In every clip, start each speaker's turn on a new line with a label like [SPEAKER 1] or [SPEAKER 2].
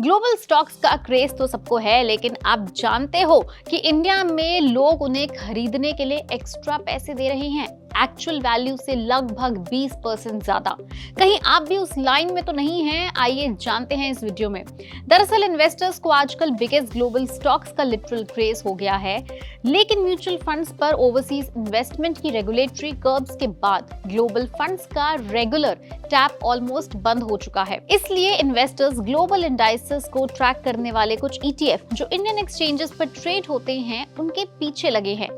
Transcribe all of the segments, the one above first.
[SPEAKER 1] Global stocks का craze तो सबको है, लेकिन आप जानते हो कि इंडिया में लोग उन्हें खरीदने के लिए एक्स्ट्रा पैसे दे रहे हैं, एक्चुअल वैल्यू से लगभग 20% ज्यादा। कहीं आप भी उस लाइन में तो नहीं हैं? आइए जानते हैं इस वीडियो में। दरअसल इन्वेस्टर्स को आजकल बिगेस्ट ग्लोबल स्टॉक्स का लिटरल क्रेज हो गया है, लेकिन म्यूचुअल फंड्स पर ओवरसीज इन्वेस्टमेंट की रेगुलेटरी कर्ब्स के बाद ग्लोबल फंड्स का रेगुलर टैप ऑलमोस्ट बंद हो चुका है। इसलिए इन्वेस्टर्स ग्लोबल इंडाइसेस को ट्रैक करने वाले कुछ ETF जो इंडियन एक्सचेंजेस पर ट्रेड होते हैं, उनके पीछे लगे हैं।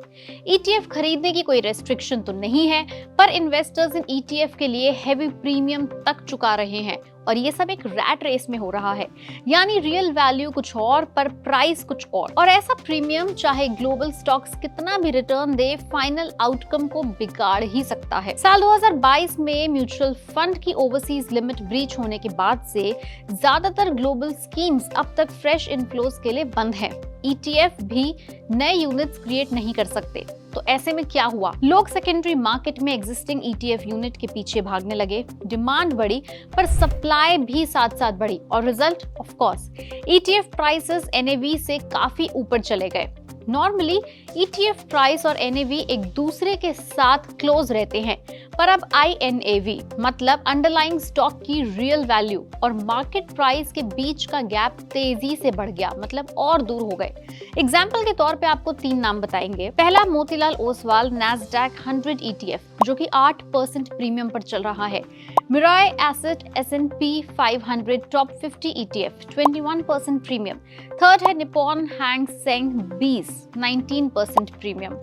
[SPEAKER 1] ETF खरीदने की कोई रेस्ट्रिक्शन तो नहीं है, पर इन्वेस्टर्स इन ETF के लिए हेवी प्रीमियम तक चुका रहे हैं और ये सब एक रैट रेस में हो रहा है, यानी रियल वैल्यू कुछ और पर प्राइस कुछ और ऐसा प्रीमियम चाहे ग्लोबल स्टॉक्स कितना भी रिटर्न दे, फाइनल आउटकम को बिगाड़ ही सकता है। साल 2022 में म्यूचुअल फंड की ओवरसीज लिमिट ब्रीच होने के बाद से ज्यादातर ग्लोबल स्कीम्स अब तक फ्रेश इनफ्लोज के लिए बंद है। ETF भी नए यूनिट्स क्रिएट नहीं कर सकते। तो ऐसे में क्या हुआ? लोग सेकेंडरी मार्केट में एग्जिस्टिंग ETF यूनिट के पीछे भागने लगे, डिमांड बढ़ी पर सप्लाई भी साथ साथ बढ़ी और result of course ETF prices NAV से काफी ऊपर चले गए। नॉर्मली ETF प्राइस और NAV एक दूसरे के साथ क्लोज रहते हैं, पर अब INAV मतलब अंडरलाइंग स्टॉक की रियल वैल्यू और मार्केट प्राइस के बीच का गैप तेजी से बढ़ गया, मतलब और दूर हो गए। एग्जाम्पल के तौर पे आपको 3 नाम बताएंगे। पहला, मोतीलाल ओसवाल NASDAQ 100 ETF जो कि 8% प्रीमियम पर चल रहा है। Mirae asset S&P 500 top 50 ETF 21% premium. Third है निप्पॉन हैंग सेंग 20 19% प्रीमियम।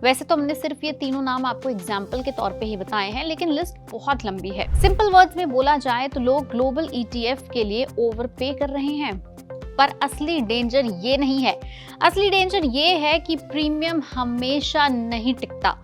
[SPEAKER 1] वैसे तो हमने सिर्फ ये तीनों नाम आपको एग्जाम्पल के तौर पे ही बताए हैं, लेकिन लिस्ट बहुत लंबी है। सिंपल वर्ड्स में बोला जाए तो लोग ग्लोबल ETF के लिए ओवरपे कर रहे हैं, पर असली डेंजर ये नहीं है। असली डेंजर ये है कि प्रीमियम हमेशा नहीं टिकता।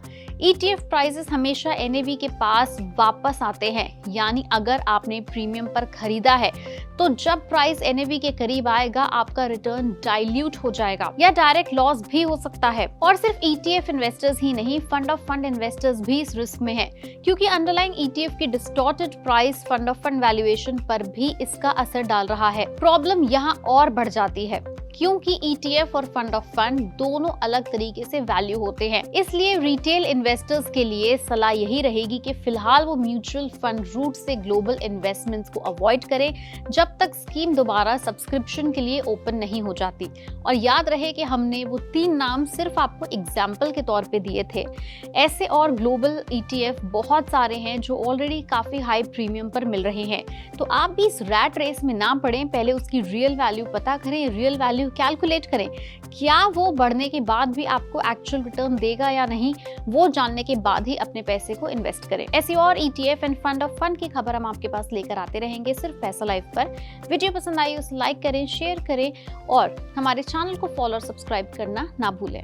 [SPEAKER 1] ETF प्राइसेस हमेशा NAV के पास वापस आते हैं, यानी अगर आपने प्रीमियम पर खरीदा है तो जब प्राइस NAV के करीब आएगा आपका रिटर्न डाइल्यूट हो जाएगा या डायरेक्ट लॉस भी हो सकता है। और सिर्फ ETF इन्वेस्टर्स ही नहीं, फंड ऑफ फंड इन्वेस्टर्स भी इस रिस्क में हैं, क्योंकि अंडरलाइंग ETF की distorted price fund of fund valuation पर भी इसका असर डाल रहा है। प्रॉब्लम यहाँ और बढ़ जाती है क्योंकि ETF और फंड ऑफ फंड दोनों अलग तरीके से वैल्यू होते हैं। इसलिए रिटेल इन्वेस्टर्स के लिए सलाह यही रहेगी कि फिलहाल वो म्यूचुअल फंड रूट से ग्लोबल इन्वेस्टमेंट्स को अवॉइड करें जब तक स्कीम दोबारा सब्सक्रिप्शन के लिए ओपन नहीं हो जाती। और याद रहे कि हमने वो 3 नाम सिर्फ आपको एग्जाम्पल के तौर पे दिए थे। ऐसे और ग्लोबल ETF बहुत सारे हैं जो ऑलरेडी काफी हाई प्रीमियम पर मिल रहे हैं। तो आप भी इस रैट रेस में ना पड़ें, पहले उसकी रियल वैल्यू पता करें, रियल वैल्यू कैलकुलेट करें, क्या वो बढ़ने के बाद भी आपको एक्चुअल रिटर्न देगा या नहीं, वो जानने के बाद ही अपने पैसे को इन्वेस्ट करें। ऐसी और ETF end fund of fund की खबर हम आपके पास लेकर आते रहेंगे सिर्फ पैसा लाइव पर। वीडियो पसंद आई उसे लाइक करें, शेयर करें और हमारे चैनल को फॉलो और सब्सक्राइब करना ना भूलें।